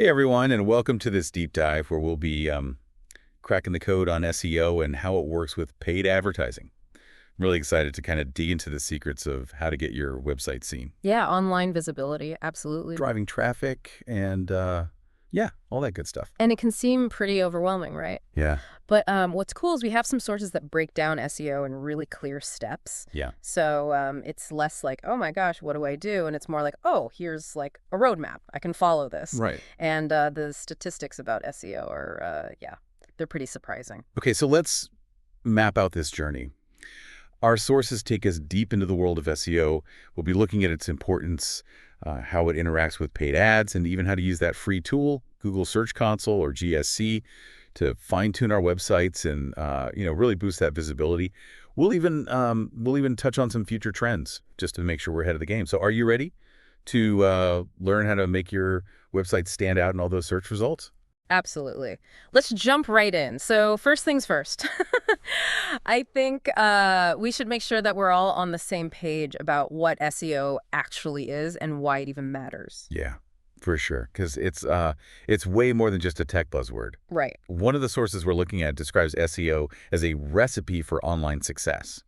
Hey everyone, and welcome to this deep dive where we'll be cracking the code on SEO and how it works with paid advertising. I'm really excited to kind of dig into the secrets of how to get your website seen. Yeah, online visibility, absolutely. Driving traffic and yeah, all that good stuff. And it can seem pretty overwhelming, right? Yeah, But what's cool is we have some sources that break down SEO in really clear steps. yeah, So it's less like, oh my gosh, what do I do? And it's more like, oh, here's like a roadmap. I can follow this. right. And the statistics about SEO are, yeah, they're pretty surprising. Okay, so let's map out this journey. Our sources take us deep into the world of SEO. We'll be looking at its importance, how it interacts with paid ads, and even how to use that free tool, Google Search Console or GSC, to fine-tune our websites and really boost that visibility. We'll even touch on some future trends just to make sure we're ahead of the game. So, are you ready to learn how to make your website stand out in all those search results? Absolutely. Let's jump right in. So first things first. I think we should make sure that we're all on the same page about what SEO actually is and why it even matters. Yeah, for sure, because it's way more than just a tech buzzword. Right. One of the sources we're looking at describes SEO as a recipe for online success.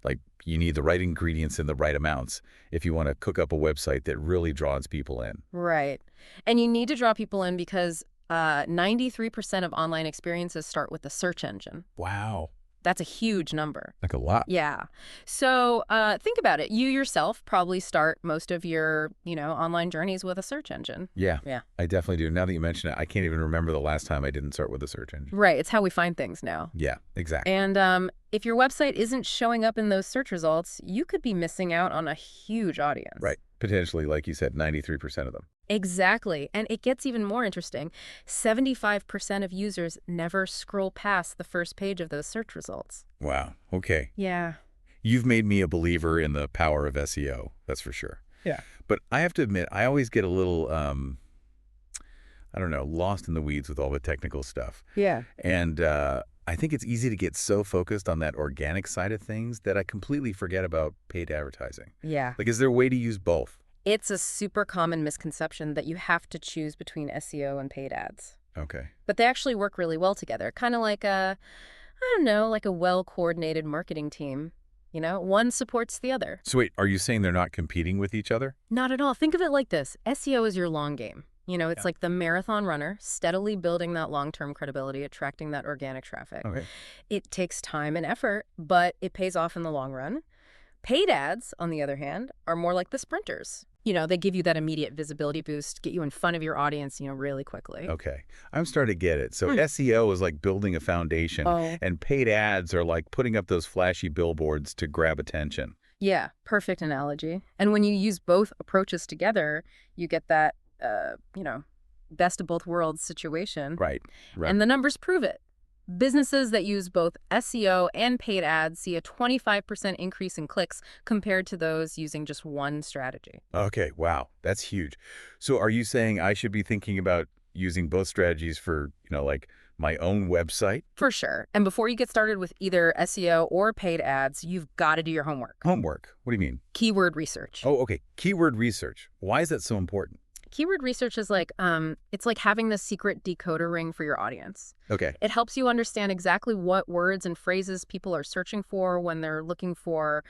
Like, you need the right ingredients in the right amounts if you want to cook up a website that really draws people in. Right. And you need to draw people in because 93% of online experiences start with the search engine. Wow. That's a huge number. Like a lot. Yeah. So think about it. You yourself probably start most of your, online journeys with a search engine. Yeah, Yeah. I definitely do. Now that you mention it, I can't even remember the last time I didn't start with a search engine. Right. It's how we find things now. Yeah, exactly. And if your website isn't showing up in those search results, you could be missing out on a huge audience. Right. Potentially, like you said, 93% of them. Exactly. And it gets even more interesting. 75% of users never scroll past the first page of those search results. Wow. Okay. Yeah. You've made me a believer in the power of SEO. That's for sure. Yeah. But I have to admit, I always get a little, I don't know, lost in the weeds with all the technical stuff. Yeah. And I think it's easy to get so focused on that organic side of things that I completely forget about paid advertising. Yeah. Like, is there a way to use both? It's a super common misconception that you have to choose between SEO and paid ads. Okay. But they actually work really well together, kind of like like a well-coordinated marketing team. One supports the other. So wait, are you saying they're not competing with each other? Not at all. Think of it like this. SEO is your long game. It's Yeah. like the marathon runner, steadily building that long-term credibility, attracting that organic traffic. Okay. It takes time and effort, but it pays off in the long run. Paid ads, on the other hand, are more like the sprinters. They give you that immediate visibility boost, get you in front of your audience, really quickly. Okay. I'm starting to get it. So Hmm. SEO is like building a foundation, Oh, and paid ads are like putting up those flashy billboards to grab attention. yeah, perfect analogy. And when you use both approaches together, you get that, best of both worlds situation. Right. Right. And the numbers prove it. Businesses that use both SEO and paid ads see a 25% increase in clicks compared to those using just one strategy. Okay. Wow. That's huge. So are you saying I should be thinking about using both strategies for, like my own website? For sure. And before you get started with either SEO or paid ads, you've got to do your homework. Homework. What do you mean? Keyword research. Oh, okay. Keyword research. Why is that so important? Keyword research is like, it's like having the secret decoder ring for your audience. Okay. It helps you understand exactly what words and phrases people are searching for when they're looking for,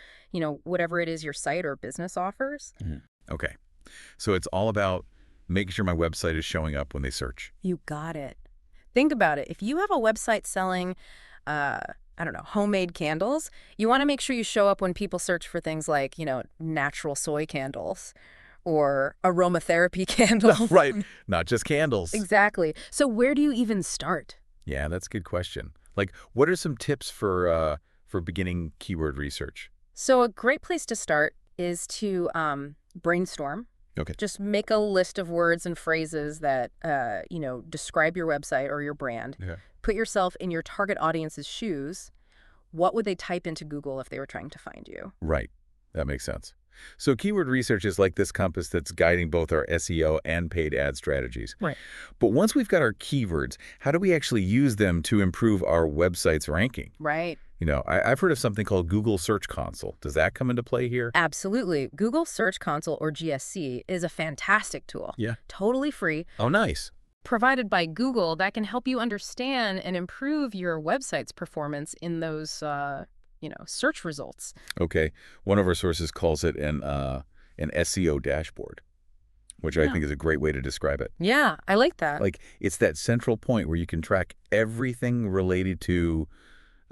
whatever it is your site or business offers. Okay. So it's all about making sure my website is showing up when they search. You got it. Think about it. If you have a website selling, homemade candles, you want to make sure you show up when people search for things like, natural soy candles or aromatherapy candles. Right. Not just candles. Exactly. So where do you even start? Yeah, that's a good question. Like, what are some tips for beginning keyword research? So a great place to start is to brainstorm. Okay. Just make a list of words and phrases that, describe your website or your brand. Yeah. Put yourself in your target audience's shoes. What would they type into Google if they were trying to find you? Right. That makes sense. So keyword research is like this compass that's guiding both our SEO and paid ad strategies. Right. But once we've got our keywords, how do we actually use them to improve our website's ranking? Right. I've heard of something called Google Search Console. Does that come into play here? Absolutely. Google Search Console, or GSC, is a fantastic tool. Yeah. Totally free. Oh, nice. provided by Google that can help you understand and improve your website's performance in those, search results. Okay. One of our sources calls it an SEO dashboard, which I Yeah. think is a great way to describe it. Yeah, I like that. Like, it's that central point where you can track everything related to,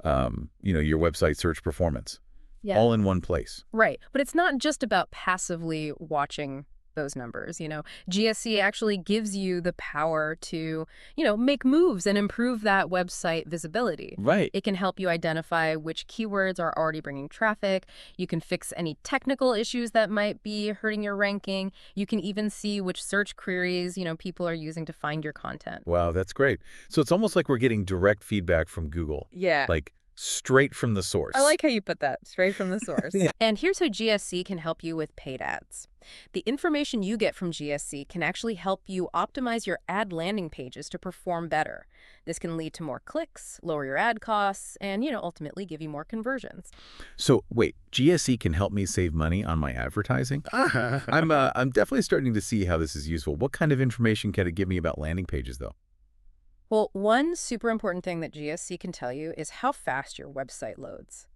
your website search performance, Yeah. all in one place. Right. But it's not just about passively watching those numbers. GSC actually gives you the power to, make moves and improve that website visibility. Right. It can help you identify which keywords are already bringing traffic. You can fix any technical issues that might be hurting your ranking. You can even see which search queries, people are using to find your content. Wow, that's great. So it's almost like we're getting direct feedback from Google, Yeah. like straight from the source. I like how you put that, straight from the source. Yeah. And here's how GSC can help you with paid ads. The information you get from GSC can actually help you optimize your ad landing pages to perform better. This can lead to more clicks, lower your ad costs, and, ultimately give you more conversions. So wait, GSE can help me save money on my advertising? I'm definitely starting to see how this is useful. What kind of information can it give me about landing pages, though? Well, one super important thing that GSC can tell you is how fast your website loads.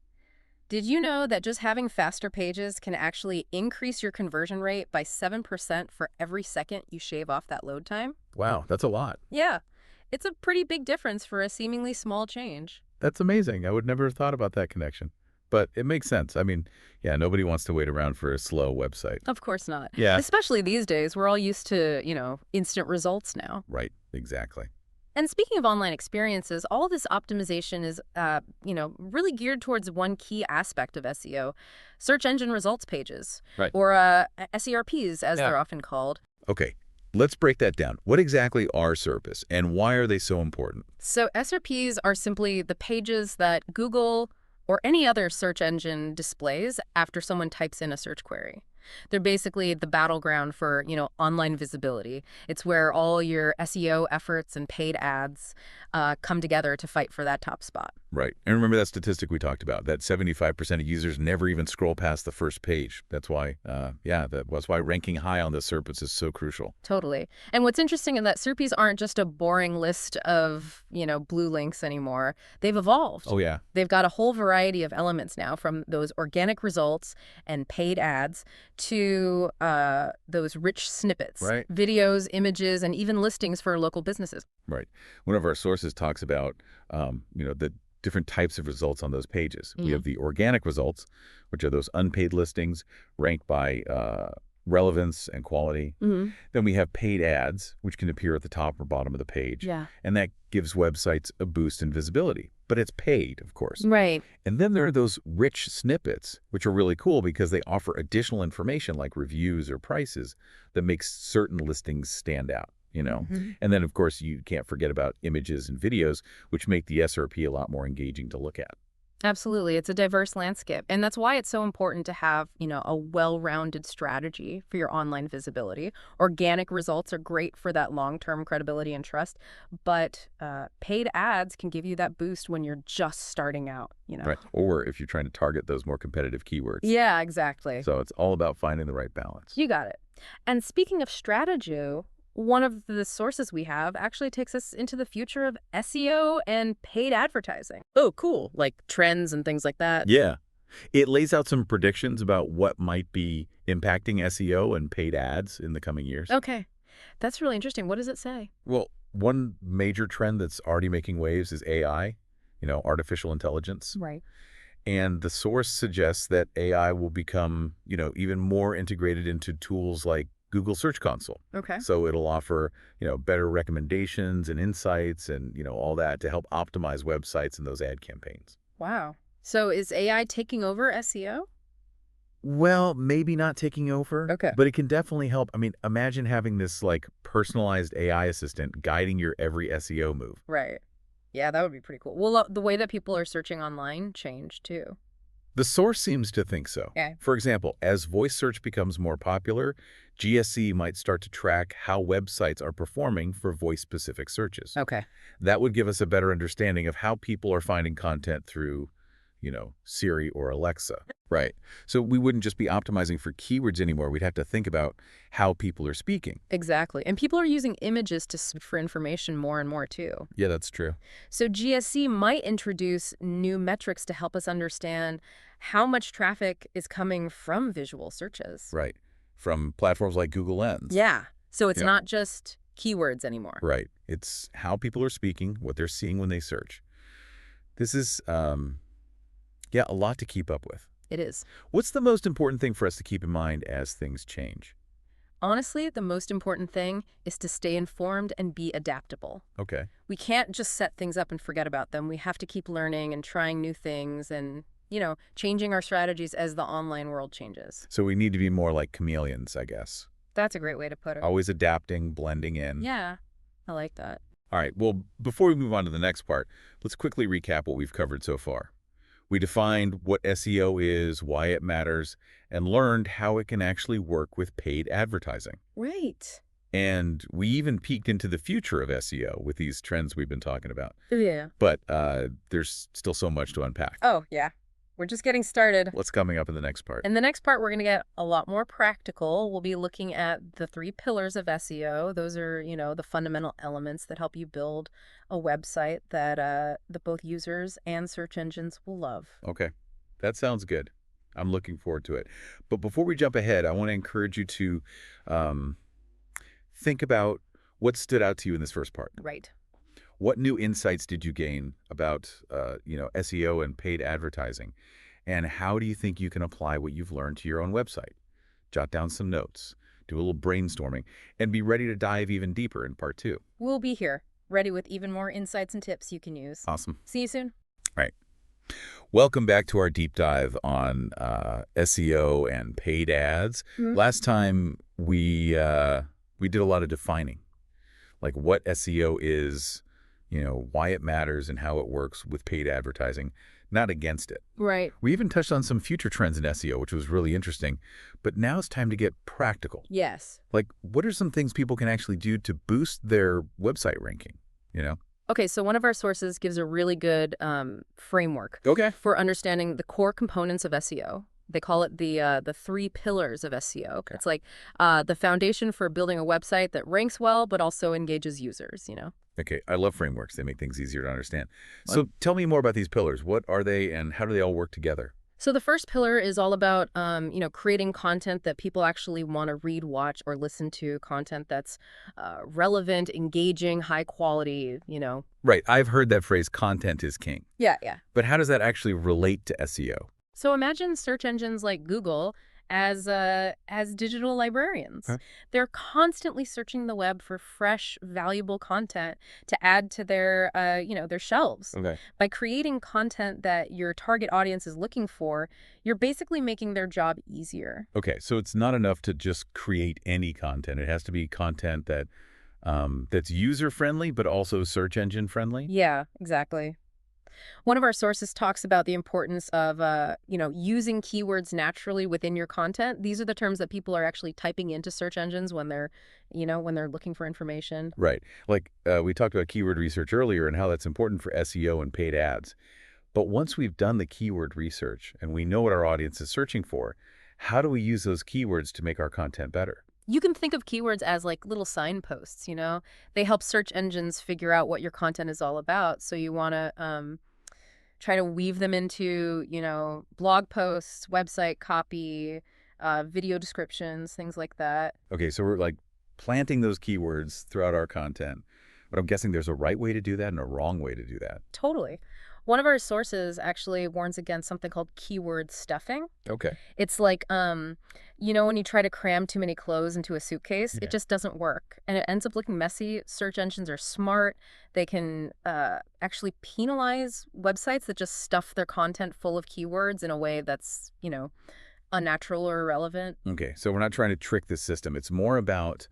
Did you know that just having faster pages can actually increase your conversion rate by 7% for every second you shave off that load time? Wow, that's a lot. Yeah, it's a pretty big difference for a seemingly small change. That's amazing. I would never have thought about that connection. But it makes sense. I mean, yeah, nobody wants to wait around for a slow website. Of course not. Yeah. Especially these days, we're all used to, instant results now. Right, exactly. And speaking of online experiences, all this optimization is, really geared towards one key aspect of SEO, search engine results pages, Right. or SERPs, as Yeah. they're often called. Okay, let's break that down. What exactly are SERPs, and why are they so important? So SERPs are simply the pages that Google or any other search engine displays after someone types in a search query. They're basically the battleground for, online visibility. It's where all your SEO efforts and paid ads come together to fight for that top spot. Right. And remember that statistic we talked about, that 75% of users never even scroll past the first page. That's why, that's why ranking high on the SERPs is so crucial. Totally. And what's interesting is that SERPs aren't just a boring list of, blue links anymore. They've evolved. Oh, yeah. They've got a whole variety of elements now, from those organic results and paid ads to those rich snippets, Right. videos, images, and even listings for local businesses. Right. One of our sources talks about, the different types of results on those pages. We have the organic results, which are those unpaid listings ranked by relevance and quality. Then we have paid ads, which can appear at the top or bottom of the page. Yeah. And that gives websites a boost in visibility. But it's paid, of course. Right. And then there are those rich snippets, which are really cool because they offer additional information like reviews or prices that makes certain listings stand out, And then, of course, you can't forget about images and videos, which make the SRP a lot more engaging to look at. Absolutely. It's a diverse landscape. And that's why it's so important to have, a well-rounded strategy for your online visibility. Organic results are great for that long-term credibility and trust, but paid ads can give you that boost when you're just starting out, Right. Or if you're trying to target those more competitive keywords. Yeah, exactly. So it's all about finding the right balance. You got it. And speaking of strategy, one of the sources we have actually takes us into the future of SEO and paid advertising. Oh, cool. Like trends and things like that. Yeah. It lays out some predictions about what might be impacting SEO and paid ads in the coming years. Okay. That's really interesting. What does it say? Well, one major trend that's already making waves is AI, artificial intelligence. Right. And the source suggests that AI will become, even more integrated into tools like Google Search Console. Okay. So it'll offer, better recommendations and insights and, all that to help optimize websites and those ad campaigns. Wow. So is AI taking over SEO? Well, maybe not taking over. Okay. But it can definitely help. I mean, imagine having this personalized AI assistant guiding your every SEO move. Right. Yeah, that would be pretty cool. Will the way that people are searching online change too? The source seems to think so. Okay. For example, as voice search becomes more popular, GSC might start to track how websites are performing for voice-specific searches. Okay. That would give us a better understanding of how people are finding content through, Siri or Alexa. Right. So we wouldn't just be optimizing for keywords anymore. We'd have to think about how people are speaking. Exactly. And people are using images to search for information more and more, too. Yeah, that's true. So GSC might introduce new metrics to help us understand how much traffic is coming from visual searches. Right. From platforms like Google Lens. Yeah. So it's Yeah. not just keywords anymore. Right. It's how people are speaking, what they're seeing when they search. This is, a lot to keep up with. It is. What's the most important thing for us to keep in mind as things change? Honestly, the most important thing is to stay informed and be adaptable. Okay. We can't just set things up and forget about them. We have to keep learning and trying new things and, changing our strategies as the online world changes. So we need to be more like chameleons, I guess. That's a great way to put it. Always adapting, blending in. Yeah, I like that. All right. Well, before we move on to the next part, let's quickly recap what we've covered so far. We defined what SEO is, why it matters, and learned how it can actually work with paid advertising. Right. And we even peeked into the future of SEO with these trends we've been talking about. Yeah. But there's still so much to unpack. Oh, yeah. We're just getting started. What's coming up in the next part? In the next part, we're going to get a lot more practical. We'll be looking at the 3 pillars of SEO. Those are, the fundamental elements that help you build a website that both users and search engines will love. Okay. That sounds good. I'm looking forward to it. But before we jump ahead, I want to encourage you to think about what stood out to you in this first part. Right. What new insights did you gain about, SEO and paid advertising? And how do you think you can apply what you've learned to your own website? Jot down some notes, do a little brainstorming, and be ready to dive even deeper in part 2. We'll be here, ready with even more insights and tips you can use. Awesome. See you soon. Right. Welcome back to our deep dive on SEO and paid ads. Mm-hmm. Last time we did a lot of defining, like what SEO is, why it matters and how it works with paid advertising, not against it. Right. We even touched on some future trends in SEO, which was really interesting. But now it's time to get practical. Yes. Like, what are some things people can actually do to boost their website ranking, Okay, so one of our sources gives a really good framework Okay. for understanding the core components of SEO. They call it the 3 pillars of SEO. Okay. It's like the foundation for building a website that ranks well, but also engages users, Okay, I love frameworks. They make things easier to understand. So tell me more about these pillars. What are they and how do they all work together? So the first pillar is all about, creating content that people actually want to read, watch, or listen to, content that's relevant, engaging, high quality, Right. I've heard that phrase, content is king. Yeah. But how does that actually relate to SEO? So imagine search engines like Google as digital librarians. Okay. They're constantly searching the web for fresh, valuable content to add to their shelves. Okay. By creating content that your target audience is looking for, you're basically making their job easier. Okay, so it's not enough to just create any content. It has to be content that that's user-friendly, but also search engine-friendly? Yeah, exactly. One of our sources talks about the importance of, using keywords naturally within your content. These are the terms that people are actually typing into search engines when they're looking for information. Right. Like we talked about keyword research earlier and how that's important for SEO and paid ads. But once we've done the keyword research and we know what our audience is searching for, how do we use those keywords to make our content better? You can think of keywords as like little signposts, They help search engines figure out what your content is all about. So you want to try to weave them into, blog posts, website copy, video descriptions, things like that. Okay, so we're like planting those keywords throughout our content. But I'm guessing there's a right way to do that and a wrong way to do that. Totally. One of our sources actually warns against something called keyword stuffing. Okay. It's like, when you try to cram too many clothes into a suitcase, Yeah. it just doesn't work. And it ends up looking messy. Search engines are smart. They can actually penalize websites that just stuff their content full of keywords in a way that's, unnatural or irrelevant. Okay, so we're not trying to trick the system. It's more about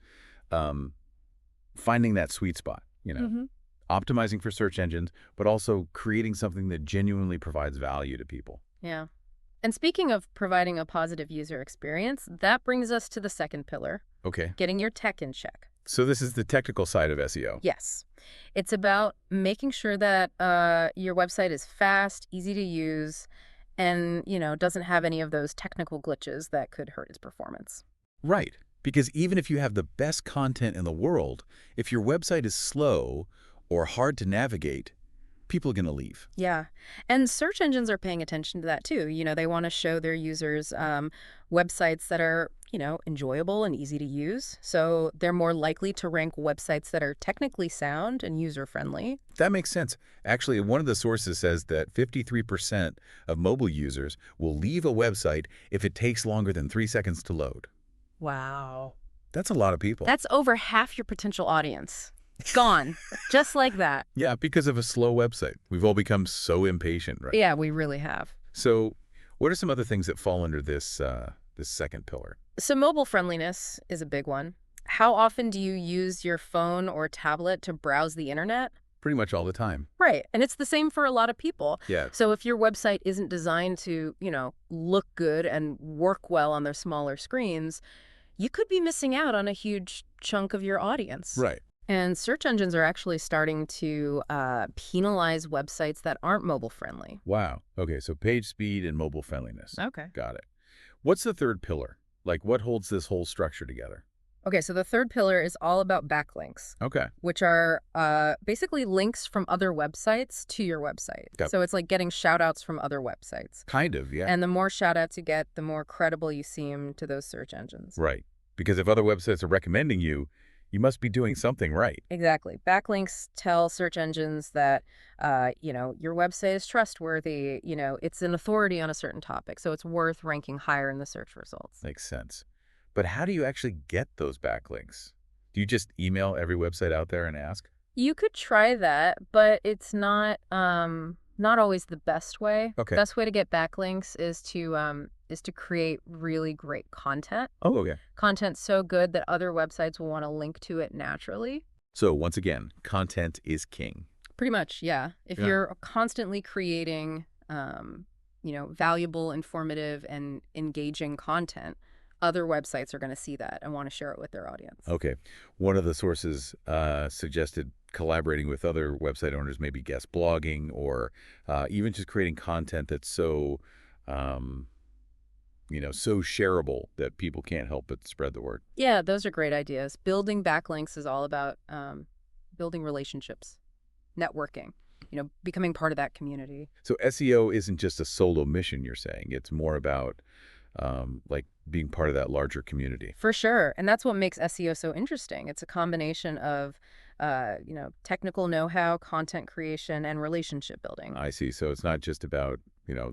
finding that sweet spot, Mm-hmm. optimizing for search engines, but also creating something that genuinely provides value to people. Yeah. And speaking of providing a positive user experience, that brings us to the second pillar, Okay, getting your tech in check. so this is the technical side of SEO. Yes. It's about making sure that your website is fast, easy to use, and, doesn't have any of those technical glitches that could hurt its performance. Right. Because even if you have the best content in the world, if your website is slow or hard to navigate, people are going to leave. Yeah. And search engines are paying attention to that too. They want to show their users websites that are, enjoyable and easy to use. So they're more likely to rank websites that are technically sound and user-friendly. That makes sense. Actually, one of the sources says that 53% of mobile users will leave a website if it takes longer than 3 seconds to load. Wow. That's a lot of people. That's over half your potential audience. Gone. Just like that. Yeah, because of a slow website. We've all become so impatient, right? Yeah, we really have. So what are some other things that fall under this second pillar? So mobile friendliness is a big one. How often do you use your phone or tablet to browse the internet? Pretty much all the time. Right. And it's the same for a lot of people. Yeah. So if your website isn't designed to, look good and work well on their smaller screens, you could be missing out on a huge chunk of your audience. Right. And search engines are actually starting to penalize websites that aren't mobile friendly. Wow. Okay, so page speed and mobile friendliness. Okay. Got it. What's the third pillar? Like, what holds this whole structure together? Okay, so the third pillar is all about backlinks, Okay. which are basically links from other websites to your website. Got it. So it's like getting shout outs from other websites. Kind of, yeah. And the more shout outs you get, the more credible you seem to those search engines. Right. Because if other websites are recommending you, you must be doing something right. Exactly. Backlinks tell search engines that, your website is trustworthy, it's an authority on a certain topic, so it's worth ranking higher in the search results. Makes sense. But how do you actually get those backlinks? Do you just email every website out there and ask? You could try that, but it's not always the best way. Okay. Best way to get backlinks is to create really great content. Oh, okay. Content so good that other websites will want to link to it naturally. So once again, content is king. Pretty much, yeah. If Yeah. you're constantly creating, valuable, informative, and engaging content, other websites are going to see that and want to share it with their audience. Okay. One of the sources suggested collaborating with other website owners, maybe guest blogging or even just creating content that's so, so shareable that people can't help but spread the word. Yeah, those are great ideas. Building backlinks is all about building relationships, networking, becoming part of that community. So SEO isn't just a solo mission, you're saying. It's more about like being part of that larger community. For sure. And that's what makes SEO so interesting. It's a combination of, technical know-how, content creation, and relationship building. I see. So it's not just about,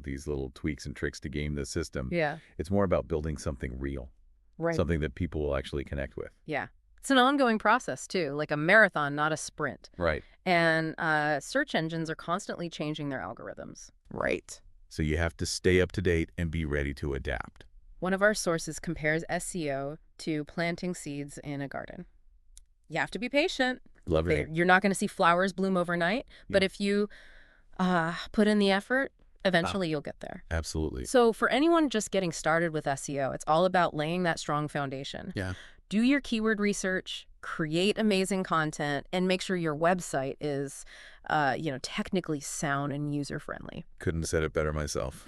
these little tweaks and tricks to game the system. Yeah. It's more about building something real, Right. something that people will actually connect with. Yeah. It's an ongoing process, too, like a marathon, not a sprint. Right. And search engines are constantly changing their algorithms. Right. So you have to stay up to date and be ready to adapt. One of our sources compares SEO to planting seeds in a garden. You have to be patient. Love it. You're not going to see flowers bloom overnight, but Yeah. if you put in the effort, eventually you'll get there. Absolutely. So for anyone just getting started with SEO, it's all about laying that strong foundation. Yeah. Do your keyword research, create amazing content, and make sure your website is, technically sound and user-friendly. Couldn't have said it better myself.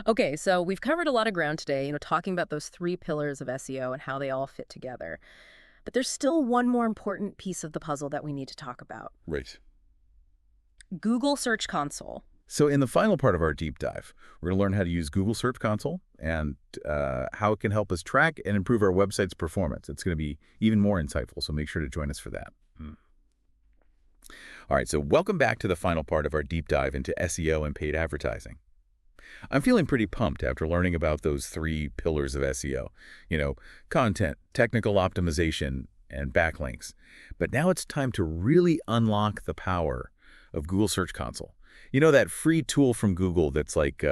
Okay, so we've covered a lot of ground today, talking about those 3 pillars of SEO and how they all fit together. But there's still one more important piece of the puzzle that we need to talk about. Right. Google Search Console. So in the final part of our deep dive, we're going to learn how to use Google Search Console and how it can help us track and improve our website's performance. It's going to be even more insightful, so make sure to join us for that. All right, so welcome back to the final part of our deep dive into SEO and paid advertising. I'm feeling pretty pumped after learning about those 3 pillars of SEO, content, technical optimization, and backlinks. But now it's time to really unlock the power of Google Search Console. That free tool from Google that's like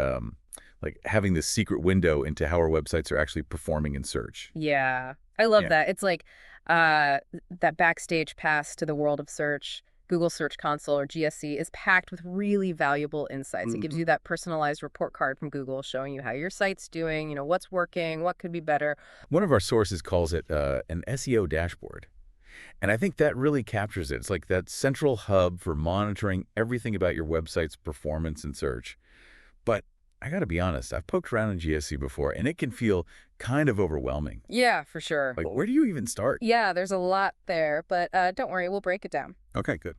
having this secret window into how our websites are actually performing in search. Yeah, I love Yeah. that. It's like that backstage pass to the world of search. Google Search Console, or GSC, is packed with really valuable insights. It gives you that personalized report card from Google showing you how your site's doing, what's working, what could be better. One of our sources calls it an SEO dashboard. And I think that really captures it. It's like that central hub for monitoring everything about your website's performance and search. But I got to be honest, I've poked around in GSC before, and it can feel kind of overwhelming. Yeah, for sure. Like, where do you even start? Yeah, there's a lot there, but don't worry, we'll break it down. Okay, good.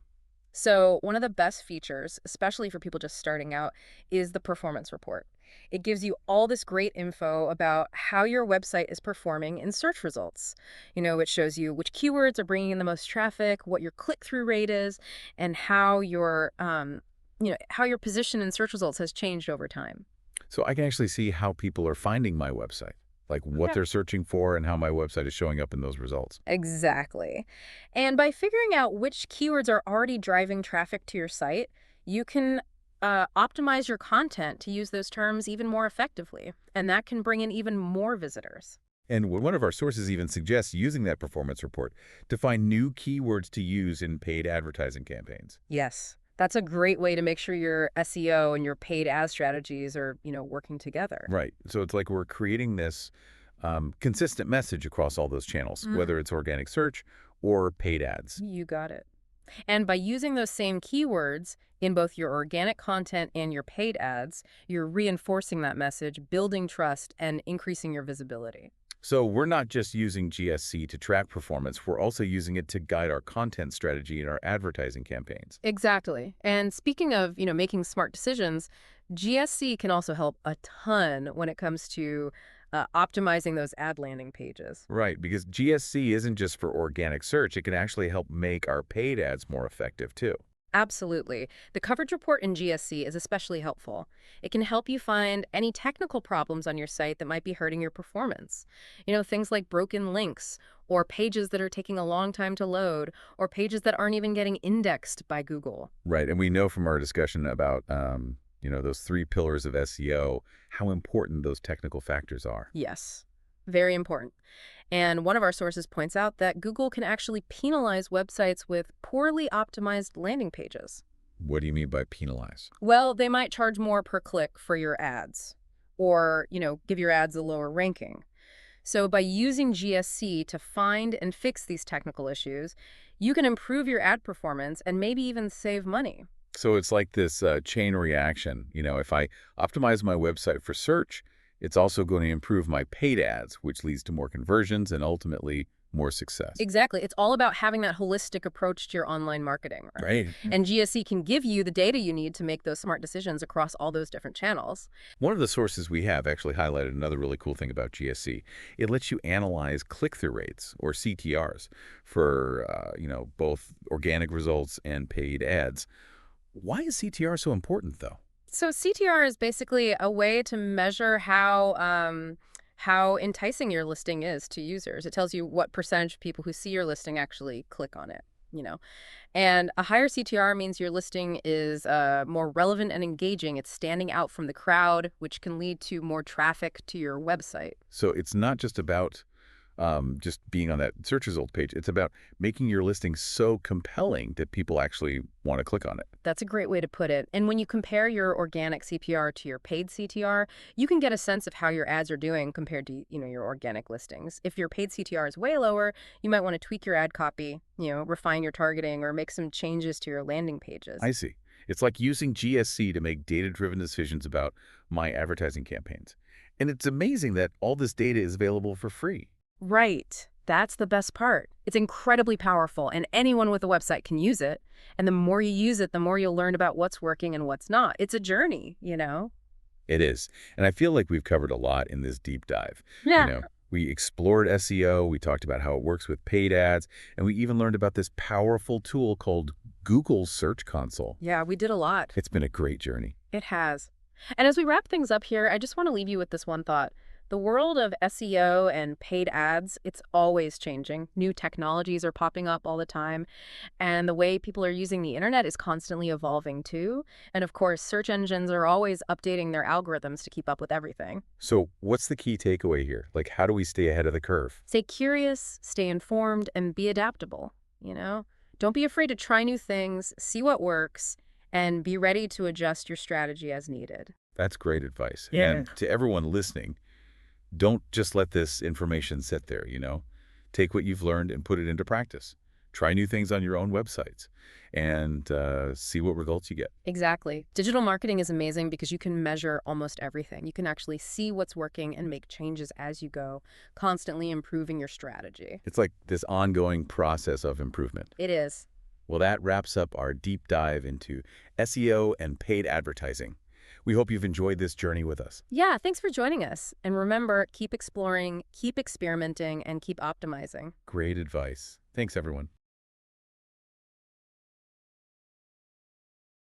So one of the best features, especially for people just starting out, is the performance report. It gives you all this great info about how your website is performing in search results. It shows you which keywords are bringing in the most traffic, what your click-through rate is, and how your position in search results has changed over time. So I can actually see how people are finding my website, like what they're searching for and how my website is showing up in those results. Exactly. And by figuring out which keywords are already driving traffic to your site, you can optimize your content to use those terms even more effectively. And that can bring in even more visitors. And one of our sources even suggests using that performance report to find new keywords to use in paid advertising campaigns. Yes. That's a great way to make sure your SEO and your paid ad strategies are, working together. Right. So it's like we're creating this consistent message across all those channels, whether it's organic search or paid ads. You got it. And by using those same keywords in both your organic content and your paid ads, you're reinforcing that message, building trust, and increasing your visibility. So we're not just using GSC to track performance, we're also using it to guide our content strategy in our advertising campaigns. Exactly. And speaking of, making smart decisions, GSC can also help a ton when it comes to optimizing those ad landing pages. Right, because GSC isn't just for organic search, it can actually help make our paid ads more effective too. Absolutely. The coverage report in GSC is especially helpful. It can help you find any technical problems on your site that might be hurting your performance. Things like broken links, or pages that are taking a long time to load, or pages that aren't even getting indexed by Google. Right, and we know from our discussion about, those 3 pillars of SEO, how important those technical factors are. Yes, very important. And one of our sources points out that Google can actually penalize websites with poorly optimized landing pages. What do you mean by penalize? Well, they might charge more per click for your ads, or, give your ads a lower ranking. So by using GSC to find and fix these technical issues, you can improve your ad performance and maybe even save money. So it's like this chain reaction. If I optimize my website for search, it's also going to improve my paid ads, which leads to more conversions and ultimately more success. Exactly. It's all about having that holistic approach to your online marketing. Right. And GSC can give you the data you need to make those smart decisions across all those different channels. One of the sources we have actually highlighted another really cool thing about GSC. It lets you analyze click-through rates, or CTRs, for both organic results and paid ads. Why is CTR so important, though? So CTR is basically a way to measure how enticing your listing is to users. It tells you what percentage of people who see your listing actually click on it. And a higher CTR means your listing is more relevant and engaging. It's standing out from the crowd, which can lead to more traffic to your website. So it's not just about just being on that search result page. It's about making your listing so compelling that people actually want to click on it. That's a great way to put it. And when you compare your organic CPR to your paid CTR, you can get a sense of how your ads are doing compared to, your organic listings. If your paid CTR is way lower, you might want to tweak your ad copy, refine your targeting, or make some changes to your landing pages. I see. It's like using GSC to make data-driven decisions about my advertising campaigns. And it's amazing that all this data is available for free. Right. That's the best part. It's incredibly powerful, and anyone with a website can use it. And the more you use it, the more you'll learn about what's working and what's not. It's a journey. It is. And I feel like we've covered a lot in this deep dive. Yeah. We explored SEO, we talked about how it works with paid ads, and we even learned about this powerful tool called Google Search Console. Yeah, we did a lot. It's been a great journey. It has. And as we wrap things up here, I just want to leave you with this one thought. The world of SEO and paid ads, it's always changing. New technologies are popping up all the time. And the way people are using the internet is constantly evolving too. And of course, search engines are always updating their algorithms to keep up with everything. So what's the key takeaway here? Like, how do we stay ahead of the curve? Stay curious, stay informed, and be adaptable. Don't be afraid to try new things, see what works, and be ready to adjust your strategy as needed. That's great advice. Yeah. And to everyone listening, don't just let this information sit there, Take what you've learned and put it into practice. Try new things on your own websites and see what results you get. Exactly. Digital marketing is amazing because you can measure almost everything. You can actually see what's working and make changes as you go, constantly improving your strategy. It's like this ongoing process of improvement. It is. Well, that wraps up our deep dive into SEO and paid advertising. We hope you've enjoyed this journey with us. Yeah, thanks for joining us. And remember, keep exploring, keep experimenting, and keep optimizing. Great advice. Thanks, everyone.